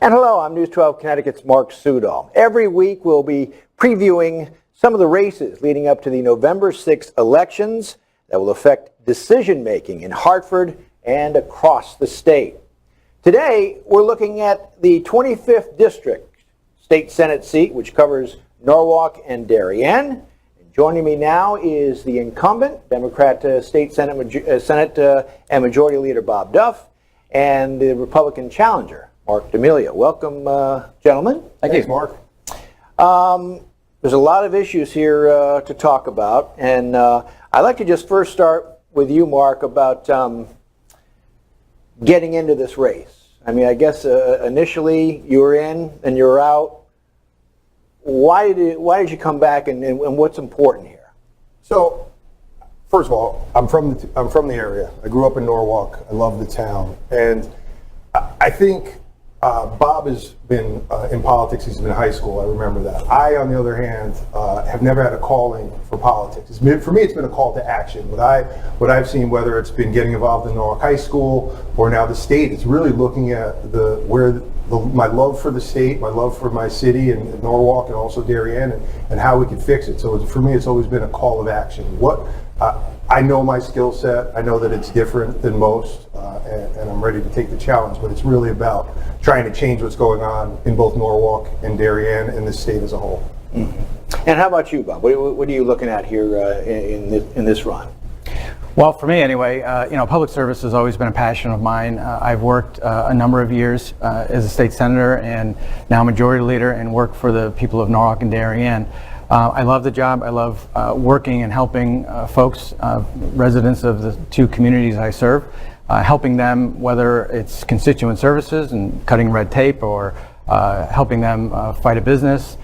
And hello, I'm News 12 Connecticut's Marc Sudol. Every week we'll be previewing some of the races leading up to the November 6th elections that will affect decision-making in Hartford and across the state. Today, we're looking at the 25th District State Senate seat, which covers Norwalk and Dairen. And joining me now is the incumbent, Democrat State Senate and Majority Leader Bob Duff, and the Republican challenger, Marc D'Amelio. Welcome, gentlemen. Thanks, Marc. There's a lot of issues here to talk about, and I'd like to just first start with you, Marc, about getting into this race. I mean, I guess initially you were in and you were out. Why did you come back, and what's important here? So, first of all, I'm from the area. I grew up in Norwalk. I love the town, and I think Bob has been in politics. He's been in high school. I remember that. I, on the other hand, have never had a calling for politics. For me, it's been a call to action. What I've seen, whether it's been getting involved in Norwalk High School or now the state, it's really looking at my love for the state, my love for my city and Norwalk, and also Dairen, and how we can fix it. So for me, it's always been a call of action. I know my skill set. I know that it's different than most, and I'm ready to take the challenge. But it's really about trying to change what's going on in both Norwalk and Dairen and the state as a whole. Mm-hmm. And how about you, Bob? What are you looking at here in this run? Well, for me anyway, public service has always been a passion of mine. I've worked a number of years as a state senator and now majority leader, and worked for the people of Norwalk and Dairen. I love the job. I love working and helping folks, residents of the two communities I serve, helping them, whether it's constituent services and cutting red tape, or helping them fight a business,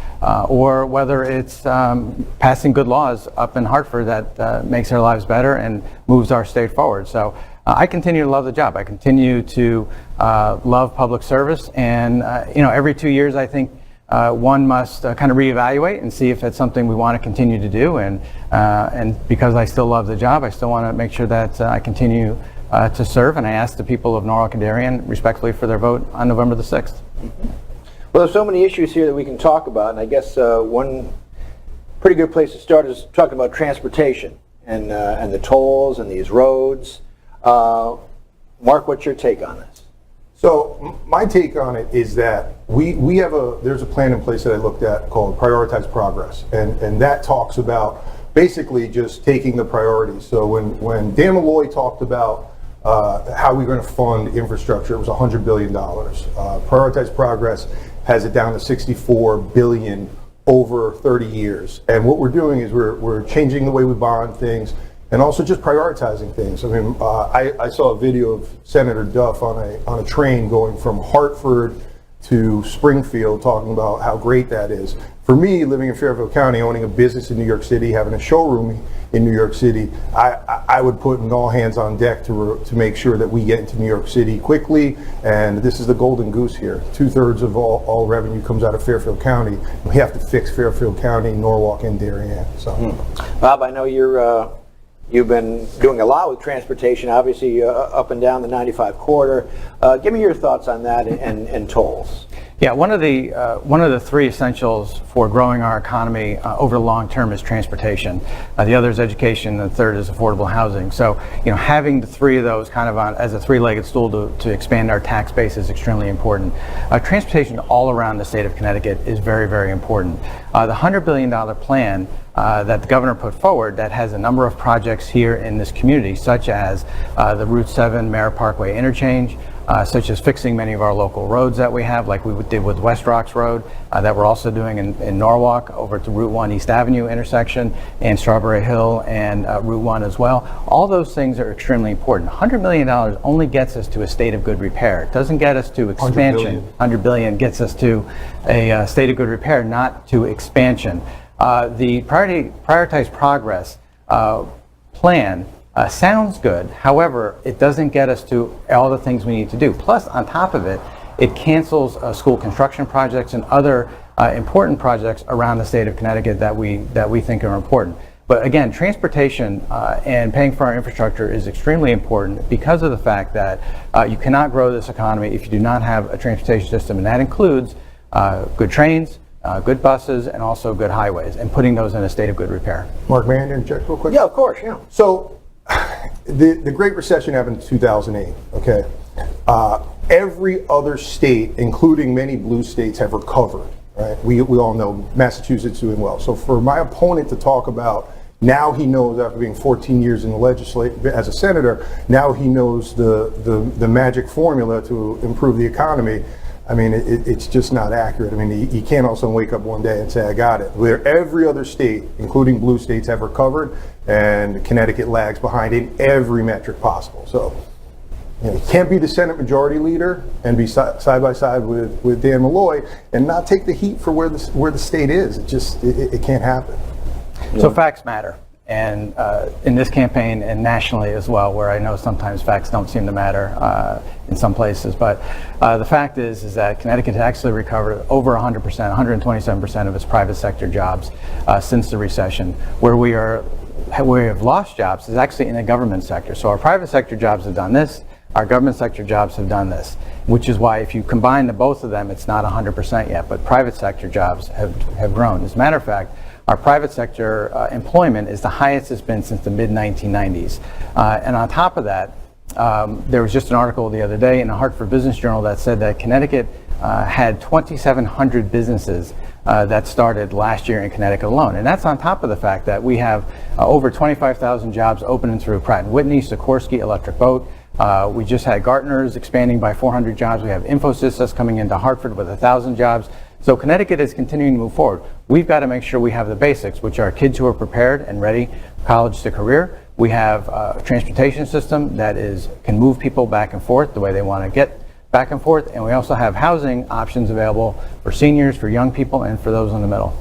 or whether it's passing good laws up in Hartford that makes their lives better and moves our state forward. So I continue to love the job. I continue to love public service, and every 2 years I think one must kind of reevaluate and see if it's something we want to continue to do. And because I still love the job, I still want to make sure that I continue to serve. And I ask the people of Norwalk and Dairen respectfully for their vote on November the 6th. Mm-hmm. Well, there's so many issues here that we can talk about, and I guess one pretty good place to start is talking about transportation and the tolls and these roads. Marc, what's your take on this? So my take on it is that there's a plan in place that I looked at called Prioritize Progress, and that talks about basically just taking the priorities. So when Dan Malloy talked about how we're going to fund infrastructure, it was $100 billion. Prioritize Progress has it down to $64 billion over 30 years. And what we're doing is we're changing the way we bond things, and also just prioritizing things. I mean, I saw a video of Senator Duff on a train going from Hartford to Springfield, talking about how great that is. For me, living in Fairfield County, owning a business in New York City, having a showroom in New York City, I would put in all hands on deck to make sure that we get into New York City quickly. And this is the golden goose here. 2/3 of all revenue comes out of Fairfield County. We have to fix Fairfield County, Norwalk, and Dairen. So, Bob, I know you've been doing a lot with transportation, obviously up and down the 95 corridor. Give me your thoughts on that and tolls. Yeah, one of the three essentials for growing our economy over the long term is transportation. The other is education, and the third is affordable housing. So, having the three of those kind of as a three-legged stool to expand our tax base is extremely important. Transportation all around the state of Connecticut is very, very important. The $100 billion plan that the governor put forward that has a number of projects here in this community, such as the Route 7 Merritt Parkway interchange, such as fixing many of our local roads that we have, like we did with West Rocks Road, that we're also doing in Norwalk over to Route 1 East Avenue intersection, and Strawberry Hill and Route 1 as well. All those things are extremely important. $100 million only gets us to a state of good repair. It doesn't get us to expansion. $100 billion gets us to a state of good repair, not to expansion. The Prioritize Progress plan sounds good. However, it doesn't get us to all the things we need to do. Plus, on top of it, it cancels school construction projects and other important projects around the state of Connecticut that we think are important. But again, transportation and paying for our infrastructure is extremely important because of the fact that you cannot grow this economy if you do not have a transportation system, and that includes good trains, good buses, and also good highways, and putting those in a state of good repair. Marc, may I interject real quick? Yeah, of course, yeah. So, the Great Recession happened in 2008, okay? Every other state, including many blue states, have recovered, right? We all know Massachusetts doing well. So for my opponent to talk about, now he knows, after being 14 years in the legislature as a senator, now he knows the magic formula to improve the economy. I mean, it's just not accurate. I mean, you can't also wake up one day and say, I got it. Where every other state, including blue states, have recovered, and Connecticut lags behind in every metric possible. So, you can't be the Senate Majority Leader and be side by side with Dan Malloy and not take the heat for where the state is. It can't happen. So facts matter. And in this campaign and nationally as well, where I know sometimes facts don't seem to matter in some places, but the fact is that Connecticut has actually recovered over 100%, 127% of its private sector jobs since the recession. Where we have lost jobs is actually in the government sector. So our private sector jobs have done this, our government sector jobs have done this, which is why if you combine the both of them, it's not 100% yet, but private sector jobs have grown. As a matter of fact, our private sector employment is the highest it's been since the mid-1990s. And on top of that, there was just an article the other day in the Hartford Business Journal that said that Connecticut had 2,700 businesses that started last year in Connecticut alone. And that's on top of the fact that we have over 25,000 jobs opening through Pratt & Whitney, Sikorsky, Electric Boat. We just had Gartner's expanding by 400 jobs. We have Infosys that's coming into Hartford with 1,000 jobs. So Connecticut is continuing to move forward. We've got to make sure we have the basics, which are kids who are prepared and ready, college to career. We have a transportation system that can move people back and forth the way they want to get back and forth. And we also have housing options available for seniors, for young people, and for those in the middle.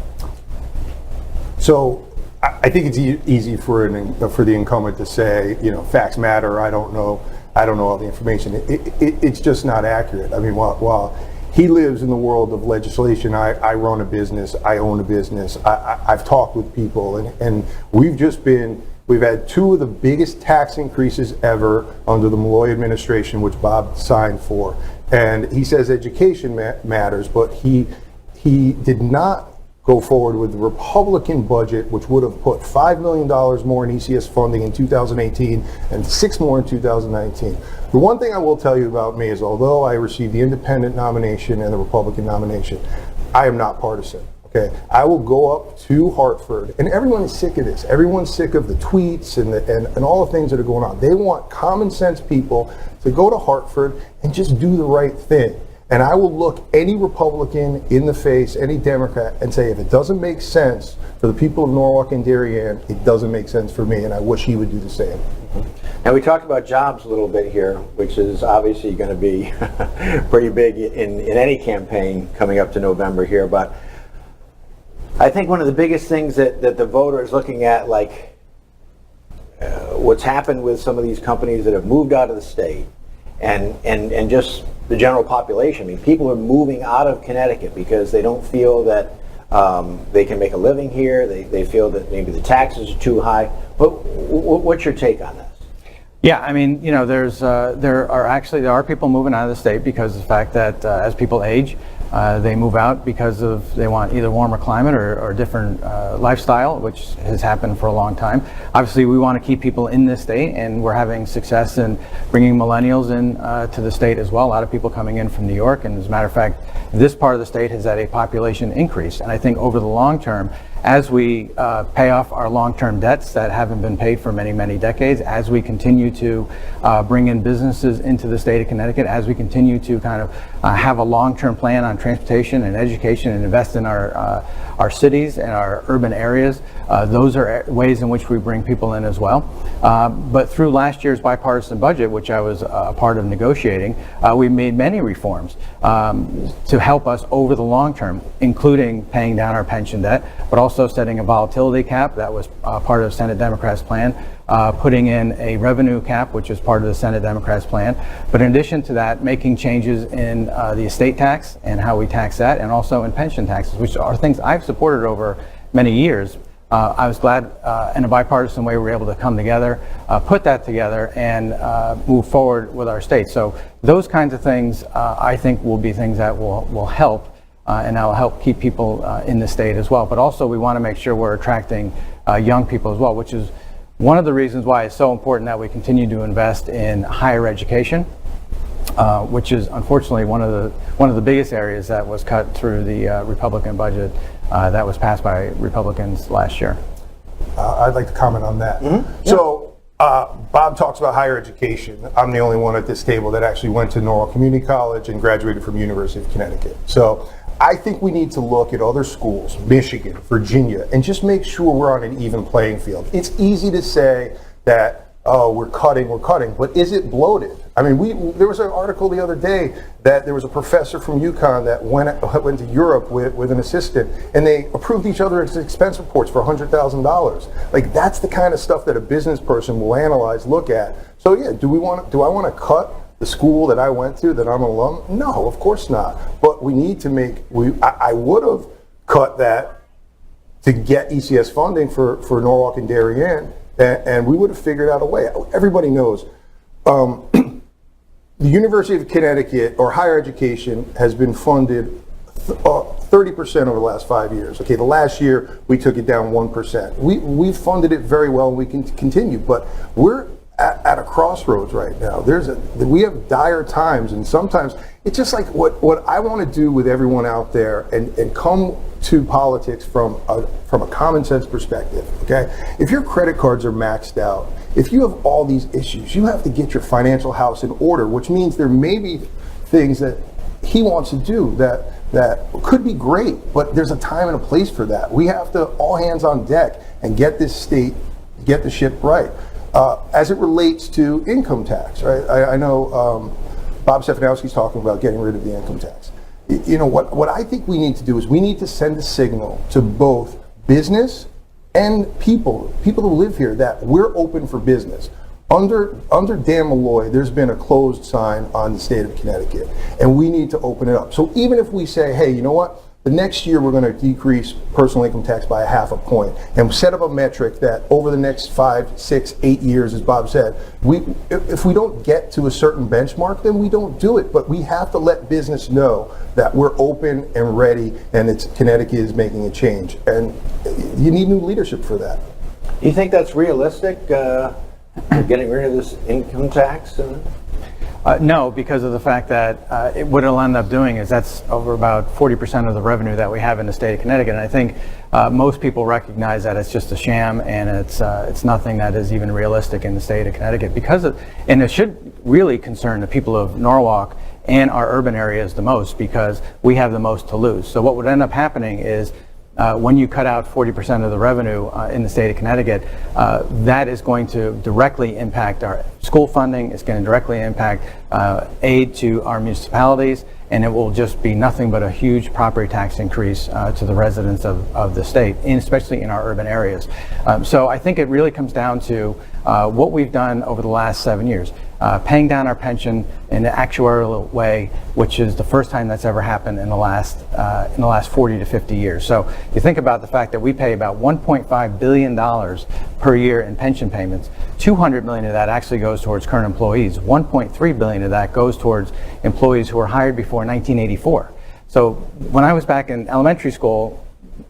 So I think it's easy for the incumbent to say, facts matter. I don't know all the information. It's just not accurate. I mean, while he lives in the world of legislation, I run a business, I own a business, I've talked with people, and we've had two of the biggest tax increases ever under the Malloy administration, which Bob signed for. And he says education matters, but he did not go forward with the Republican budget, which would have put $5 million more in ECS funding in 2018 and $6 more in 2019. The one thing I will tell you about me is, although I received the independent nomination and the Republican nomination, I am not partisan. Okay, I will go up to Hartford, and everyone is sick of this. Everyone's sick of the tweets and all the things that are going on. They want common sense people to go to Hartford and just do the right thing. And I will look any Republican in the face, any Democrat, and say, if it doesn't make sense for the people of Norwalk and Dairen, it doesn't make sense for me, and I wish he would do the same. Now, we talked about jobs a little bit here, which is obviously going to be pretty big in any campaign coming up to November here, but I think one of the biggest things that the voter is looking at, like what's happened with some of these companies that have moved out of the state, and just the general population. I mean, people are moving out of Connecticut because they don't feel that they can make a living here. They feel that maybe the taxes are too high. What's your take on this? Yeah, I mean, there are people moving out of the state because of the fact that as people age, they move out because they want either warmer climate or different lifestyle, which has happened for a long time. Obviously, we want to keep people in this state, and we're having success in bringing millennials in to the state as well. A lot of people coming in from New York, and as a matter of fact, this part of the state has had a population increase. And I think over the long term, as we pay off our long-term debts that haven't been paid for many, many decades, as we continue to bring in businesses into the state of Connecticut, as we continue to kind of have a long-term plan on transportation and education and invest in our cities and our urban areas, those are ways in which we bring people in as well. But through last year's bipartisan budget, which I was a part of negotiating, we made many reforms to help us over the long term, including paying down our pension debt, but also setting a volatility cap that was part of Senate Democrats' plan, putting in a revenue cap, which is part of the Senate Democrats' plan. But in addition to that, making changes in the estate tax and how we tax that, and also in pension taxes, which are things I've supported over many years. I was glad in a bipartisan way we were able to come together, put that together, and move forward with our state. So those kinds of things I think will be things that will help, and that will help keep people in the state as well. But also we want to make sure we're attracting young people as well, which is one of the reasons why it's so important that we continue to invest in higher education, which is unfortunately one of the biggest areas that was cut through the Republican budget that was passed by Republicans last year. I'd like to comment on that. So Bob talks about higher education. I'm the only one at this table that actually went to Norwalk Community College and graduated from University of Connecticut. So I think we need to look at other schools, Michigan, Virginia, and just make sure we're on an even playing field. It's easy to say that, oh, we're cutting, but is it bloated? I mean, there was an article the other day that there was a professor from UConn that went to Europe with an assistant, and they approved each other's expense reports for $100,000. Like, that's the kind of stuff that a business person will analyze, look at. So yeah, do I want to cut the school that I went to, that I'm an alum? No, of course not. But we need to I would have cut that to get ECS funding for Norwalk and Dairen, and we would have figured out a way. Everybody knows the University of Connecticut, or higher education, has been funded 30% over the last 5 years. Okay, the last year we took it down 1%. We've funded it very well, and we can continue, but we're at a crossroads right now. We have dire times, and sometimes it's just like what I want to do with everyone out there, and come to politics from a common sense perspective. Okay, if your credit cards are maxed out, if you have all these issues, you have to get your financial house in order, which means there may be things that he wants to do that could be great, but there's a time and a place for that. We have to all hands on deck and get this state, get the ship right. As it relates to income tax, right? I know Bob Stefanowski's talking about getting rid of the income tax. You know, what I think we need to do is we need to send a signal to both business and people who live here that we're open for business. Under Dan Malloy, there's been a closed sign on the state of Connecticut, and we need to open it up. So even if we say, hey, you know what? The next year we're going to decrease personal income tax by 0.5 point and set up a metric that over the next 5, 6, 8 years, as Bob said, if we don't get to a certain benchmark, then we don't do it. But we have to let business know that we're open and ready, and Connecticut is making a change. And you need new leadership for that. Do you think that's realistic, getting rid of this income tax? No, because of the fact that what it'll end up doing is that's over about 40% of the revenue that we have in the state of Connecticut. And I think most people recognize that it's just a sham, and it's nothing that is even realistic in the state of Connecticut. And it should really concern the people of Norwalk and our urban areas the most, because we have the most to lose. So what would end up happening is when you cut out 40% of the revenue in the state of Connecticut, that is going to directly impact our school funding. It's going to directly impact aid to our municipalities, and it will just be nothing but a huge property tax increase to the residents of the state, and especially in our urban areas. So I think it really comes down to what we've done over the last 7 years. Paying down our pension in an actuarial way, which is the first time that's ever happened in the last 40 to 50 years. So you think about the fact that we pay about $1.5 billion per year in pension payments. $200 million of that actually goes towards current employees. $1.3 billion of that goes towards employees who were hired before 1984. So when I was back in elementary school,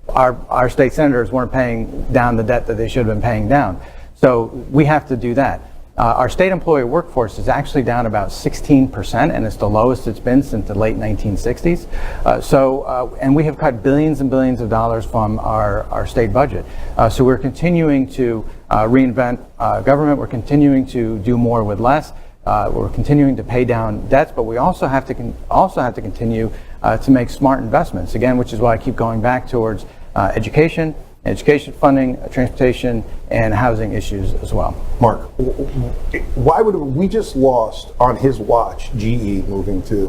our state senators weren't paying down the debt that they should have been paying down. So we have to do that. Our state employee workforce is actually down about 16%, and it's the lowest it's been since the late 1960s. And we have cut billions and billions of dollars from our state budget. So we're continuing to reinvent government. We're continuing to do more with less. We're continuing to pay down debts, but we also have to continue to make smart investments. Again, which is why I keep going back towards education funding, transportation, and housing issues as well. Marc, why would we just lost on his watch GE moving to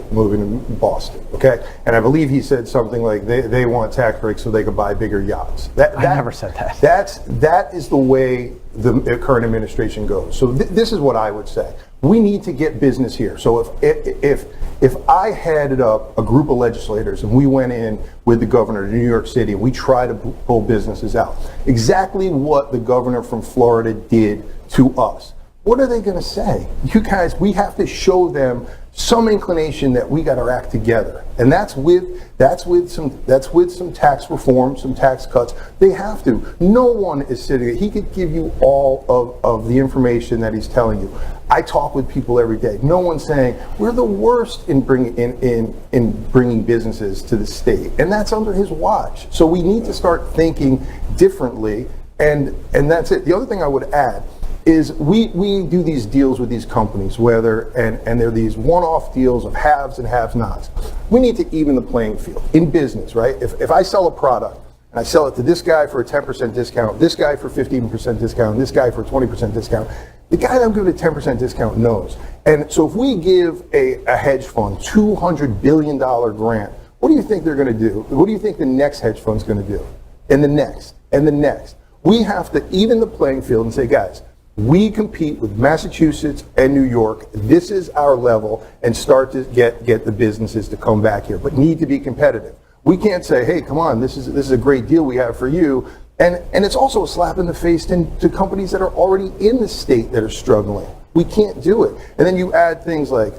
Boston? Okay, and I believe he said something like they want tax breaks so they could buy bigger yachts. I never said that. That is the way the current administration goes. So this is what I would say. we need to get business here. So if I headed up a group of legislators and we went in with the governor to New York City and we try to pull businesses out, exactly what the governor from Florida did to us, what are they going to say? You guys, we have to show them some inclination that we got our act together, and that's with some tax reform, some tax cuts. They have to. No one is sitting. He could give you all of the information that he's telling you. I talk with people every day. No one's saying we're the worst in bringing businesses to the state, and that's under his watch. So we need to start thinking differently, and that's it. The other thing I would add is we do these deals with these companies, and they're these one-off deals of haves and have-nots. We need to even the playing field in business, right? If I sell a product and I sell it to this guy for a 10% discount, this guy for 15% discount, and this guy for a 20% discount, the guy that I'm giving a 10% discount knows. And so if we give a hedge fund $200 billion grant, what do you think they're going to do? What do you think the next hedge fund's going to do? And the next, and the next. We have to even the playing field and say, guys, we compete with Massachusetts and New York. This is our level, and start to get the businesses to come back here, but need to be competitive. We can't say, hey, come on, this is a great deal we have for you. And it's also a slap in the face to companies that are already in the state that are struggling. We can't do it. And then you add things like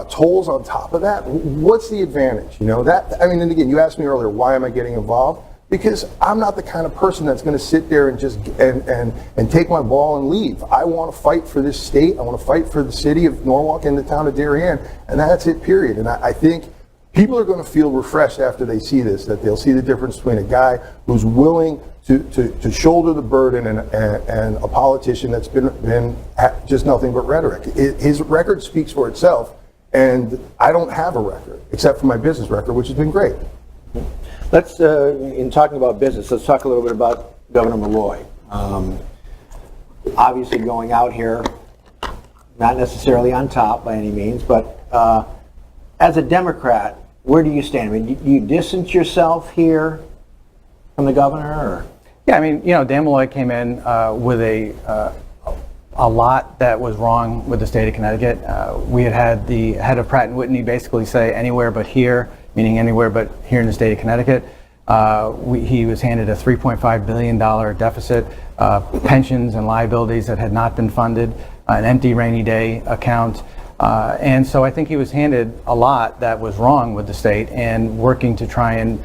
tolls on top of that. What's the advantage? You know, and again, you asked me earlier, why am I getting involved? Because I'm not the kind of person that's going to sit there and just and take my ball and leave. I want to fight for this state. I want to fight for the city of Norwalk and the town of Dairen, and that's it, period. And I think people are going to feel refreshed after they see this, that they'll see the difference between a guy who's willing to shoulder the burden and a politician that's been just nothing but rhetoric. His record speaks for itself, and I don't have a record except for my business record, which has been great. Let's, in talking about business, let's talk a little bit about Governor Malloy. Obviously going out here, not necessarily on top by any means, but as a Democrat, where do you stand? I mean, do you distance yourself here from the governor? Or? Yeah, I mean, Dan Malloy came in with a lot that was wrong with the state of Connecticut. We had the head of Pratt & Whitney basically say anywhere but here, meaning anywhere but here in the state of Connecticut. He was handed a $3.5 billion deficit, pensions and liabilities that had not been funded, an empty rainy day account. And so I think he was handed a lot that was wrong with the state and working to try and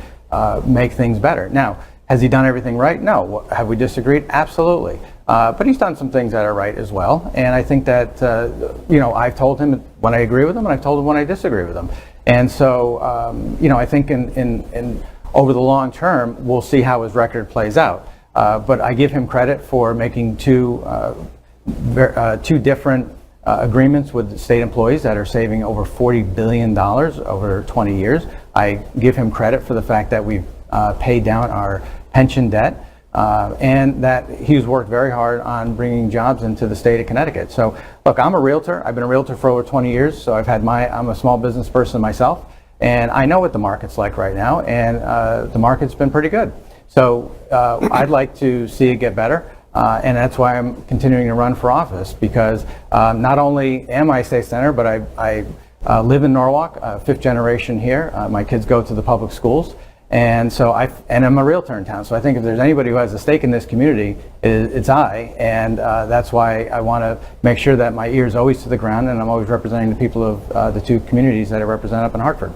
make things better. Now, has he done everything right? No. Have we disagreed? Absolutely. But he's done some things that are right as well. And I think that, I've told him when I agree with him, and I've told him when I disagree with him. And so, I think in over the long term, we'll see how his record plays out. But I give him credit for making two different agreements with state employees that are saving over $40 billion over 20 years. I give him credit for the fact that we've paid down our pension debt. And that he's worked very hard on bringing jobs into the state of Connecticut. So, look, I'm a realtor. I've been a realtor for over 20 years, so I'm a small business person myself, and I know what the market's like right now, and the market's been pretty good. So, I'd like to see it get better, and that's why I'm continuing to run for office, because not only am I state senator, but I live in Norwalk, fifth generation here. My kids go to the public schools. And so I'm a realtor in town. So I think if there's anybody who has a stake in this community, it's I. And that's why I want to make sure that my ear is always to the ground, and I'm always representing the people of the two communities that I represent up in Hartford.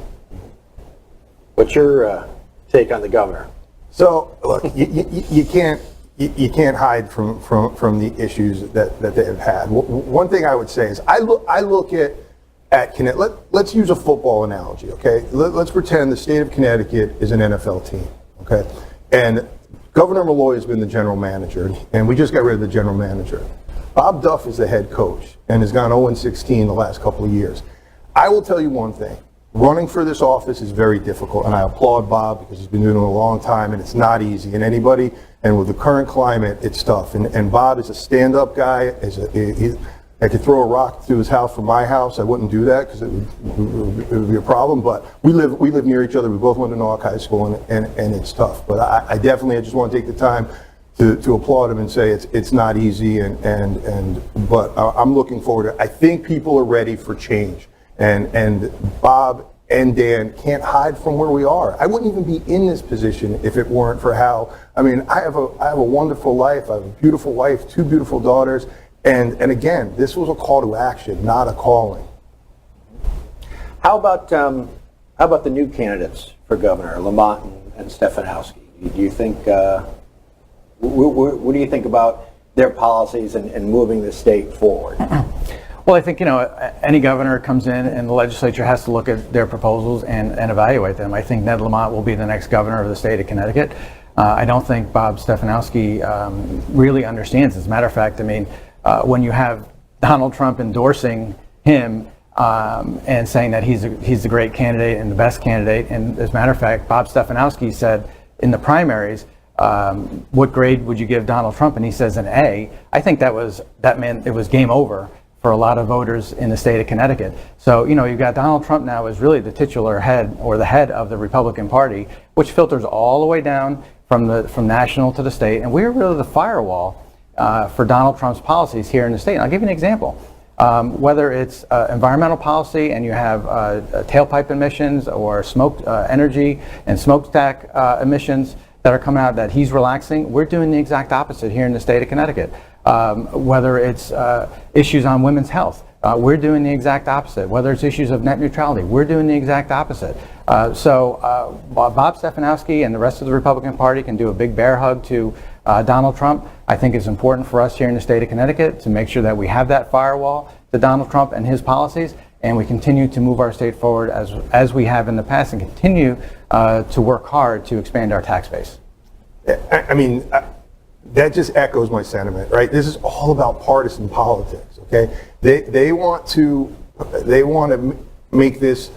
What's your take on the governor? So look, you can't hide from the issues that they have had. One thing I would say is I look at Connecticut. Let's use a football analogy, okay? Let's pretend the state of Connecticut is an NFL team, okay? And Governor Malloy has been the general manager, and we just got rid of the general manager. Bob Duff is the head coach and has gone 0-16 the last couple of years. I will tell you one thing. Running for this office is very difficult, and I applaud Bob because he's been doing it a long time, and it's not easy. And with the current climate, it's tough. And Bob is a stand-up guy. I could throw a rock through his house from my house. I wouldn't do that because it would be a problem. But we live near each other. We both went to Norwalk High School, and it's tough. But I just want to take the time to applaud him and say it's not easy, but I'm looking forward to it. I think people are ready for change, and Bob and Dan can't hide from where we are. I wouldn't even be in this position if it weren't for how, I mean, I have a wonderful life. I have a beautiful wife, 2 beautiful daughters, and again, this was a call to action, not a calling. How about the new candidates for governor, Lamont and Stefanowski? Do you think, what do you think about their policies and moving the state forward? Well, I think, any governor comes in and the legislature has to look at their proposals and evaluate them. I think Ned Lamont will be the next governor of the state of Connecticut. I don't think Bob Stefanowski really understands. As a matter of fact, I mean, when you have Donald Trump endorsing him and saying that he's the great candidate and the best candidate, and as a matter of fact, Bob Stefanowski said in the primaries, what grade would you give Donald Trump? And he says an A. I think that meant it was game over for a lot of voters in the state of Connecticut. So, you've got Donald Trump now as really the titular head or the head of the Republican Party, which filters all the way down from national to the state. And we're really the firewall for Donald Trump's policies here in the state. And I'll give you an example. Whether it's environmental policy and you have tailpipe emissions or smoke energy and smokestack emissions that are coming out that he's relaxing, we're doing the exact opposite here in the state of Connecticut. Whether it's issues on women's health, we're doing the exact opposite. Whether it's issues of net neutrality, we're doing the exact opposite. So Bob Stefanowski and the rest of the Republican Party can do a big bear hug to Donald Trump. I think it's important for us here in the state of Connecticut to make sure that we have that firewall to Donald Trump and his policies, and we continue to move our state forward as we have in the past, and continue to work hard to expand our tax base. I mean, that just echoes my sentiment, right? This is all about partisan politics, okay? They want to make this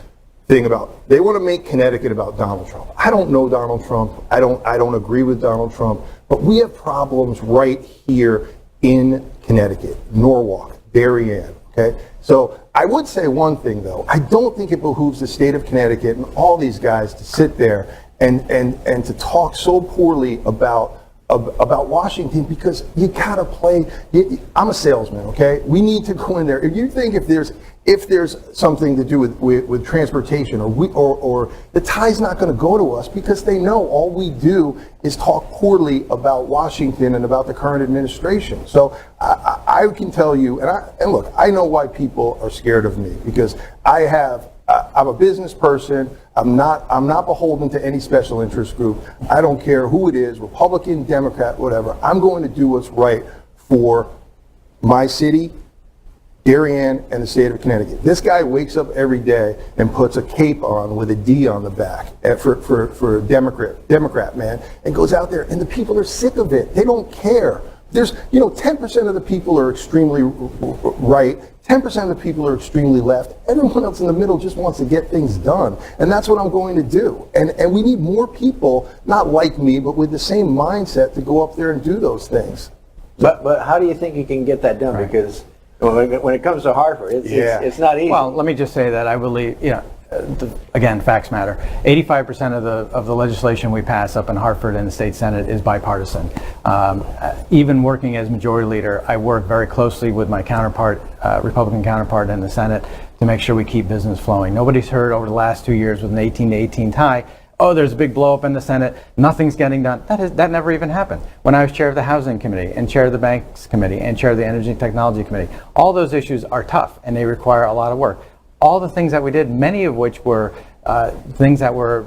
thing about, they want to make Connecticut about Donald Trump. I don't know Donald Trump. I don't agree with Donald Trump, but we have problems right here in Connecticut, Norwalk, Dairen, okay? So I would say one thing though, I don't think it behooves the state of Connecticut and all these guys to sit there and to talk so poorly about Washington, because you gotta play. I'm a salesman, okay? We need to go in there. If you think if there's something to do with transportation, or the tie's not going to go to us, because they know all we do is talk poorly about Washington and about the current administration. So I can tell you, and look, I know why people are scared of me, because I'm a business person. I'm not beholden to any special interest group. I don't care who it is, Republican, Democrat, whatever. I'm going to do what's right for my city, Dairen, and the state of Connecticut. This guy wakes up every day and puts a cape on with a D on the back for a Democrat man, and goes out there, and the people are sick of it. They don't care. There's, 10% of the people are extremely right, 10% of the people are extremely left. Everyone else in the middle just wants to get things done. And that's what I'm going to do. And we need more people, not like me, but with the same mindset to go up there and do those things. But how do you think you can get that done? Right. Because when it comes to Hartford, it's not easy. Well, let me just say that I believe, again, facts matter. 85% of the legislation we pass up in Hartford and the state Senate is bipartisan. Even working as majority leader, I work very closely with my Republican counterpart in the Senate to make sure we keep business flowing. Nobody's heard over the last 2 years with an 18-18 tie, oh, there's a big blow up in the Senate, nothing's getting done. That never even happened. When I was chair of the Housing Committee and chair of the Banks Committee and chair of the Energy and Technology Committee, all those issues are tough and they require a lot of work. All the things that we did, many of which were things that were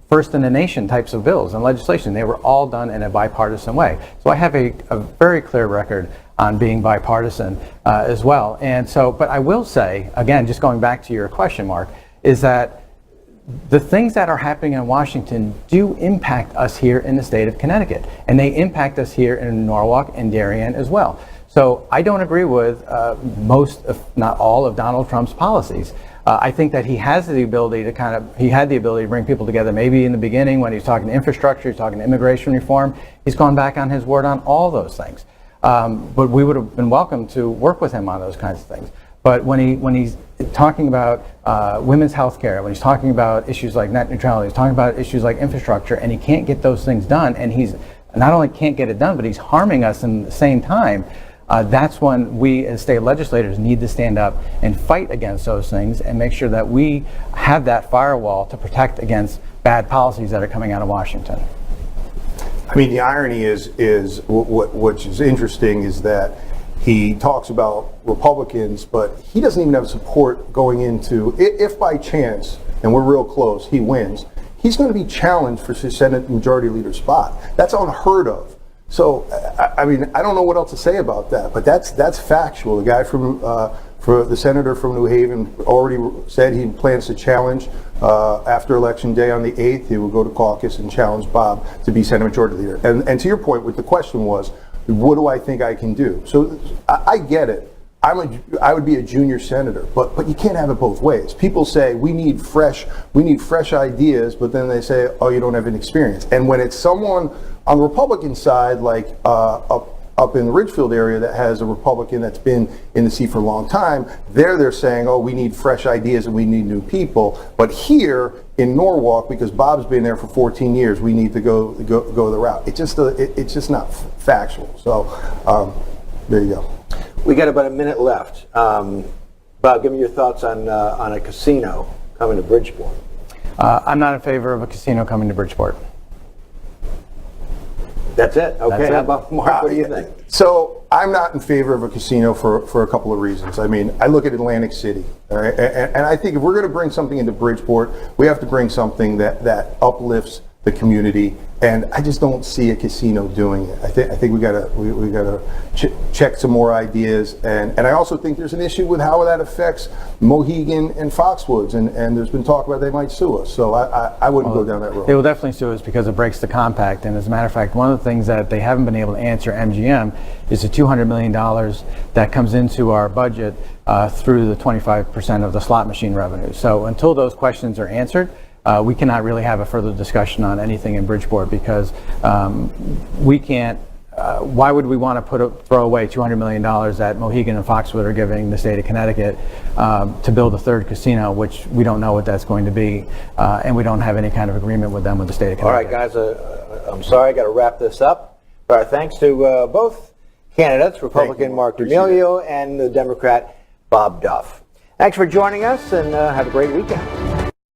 first in the nation types of bills and legislation, they were all done in a bipartisan way. So I have a very clear record on being bipartisan as well. And so, but I will say, again, just going back to your question, Mark, is that the things that are happening in Washington do impact us here in the state of Connecticut, and they impact us here in Norwalk and Dairen as well. So I don't agree with most, if not all, of Donald Trump's policies. I think that he has the ability to he had the ability to bring people together. Maybe in the beginning when he was talking infrastructure, he's talking immigration reform, he's gone back on his word on all those things. But we would have been welcome to work with him on those kinds of things. But when he's talking about women's health care, when he's talking about issues like net neutrality, he's talking about issues like infrastructure, and he can't get those things done, and he's not only can't get it done, but he's harming us in the same time, that's when we as state legislators need to stand up and fight against those things and make sure that we have that firewall to protect against bad policies that are coming out of Washington. I mean, the irony is which is interesting is that he talks about Republicans, but he doesn't even have support going into, if by chance, and we're real close, he wins, he's going to be challenged for his Senate Majority Leader spot. That's unheard of. So, I mean, I don't know what else to say about that, but that's factual. The guy for the senator from New Haven already said he plans to challenge after Election Day on the 8th. He will go to caucus and challenge Bob to be Senate Majority Leader. And to your point, what the question was, what do I think I can do? So I get it. I would be a junior senator, but you can't have it both ways. People say we need fresh ideas, but then they say, oh, you don't have any experience. And when it's someone on the Republican side, like up in the Ridgefield area, that has a Republican that's been in the seat for a long time, they're saying, oh, we need fresh ideas and we need new people. But here in Norwalk, because Bob's been there for 14 years, we need to go the route. It's just not factual. So there you go. We got about a minute left. Bob, give me your thoughts on a casino coming to Bridgeport. I'm not in favor of a casino coming to Bridgeport. That's it? Okay. That's it. How about Marc? What do you think? So I'm not in favor of a casino for a couple of reasons. I mean, I look at Atlantic City, all right, and I think if we're going to bring something into Bridgeport, we have to bring something that uplifts the community, and I just don't see a casino doing it. I think we gotta check some more ideas, and I also think there's an issue with how that affects Mohegan and Foxwoods, and there's been talk about they might sue us. So I wouldn't go down that road. They will definitely sue us because it breaks the compact. And as a matter of fact, one of the things that they haven't been able to answer MGM is the $200 million that comes into our budget through the 25% of the slot machine revenue. So until those questions are answered, we cannot really have a further discussion on anything in Bridgeport because we can't. Why would we want to throw away $200 million that Mohegan and Foxwood are giving the state of Connecticut to build a third casino, which we don't know what that's going to be, and we don't have any kind of agreement with them with the state of Connecticut. All right, guys, I'm sorry, I got to wrap this up. But our thanks to both candidates, Republican Marc D'Amelio and the Democrat Bob Duff. Thanks for joining us, and have a great weekend.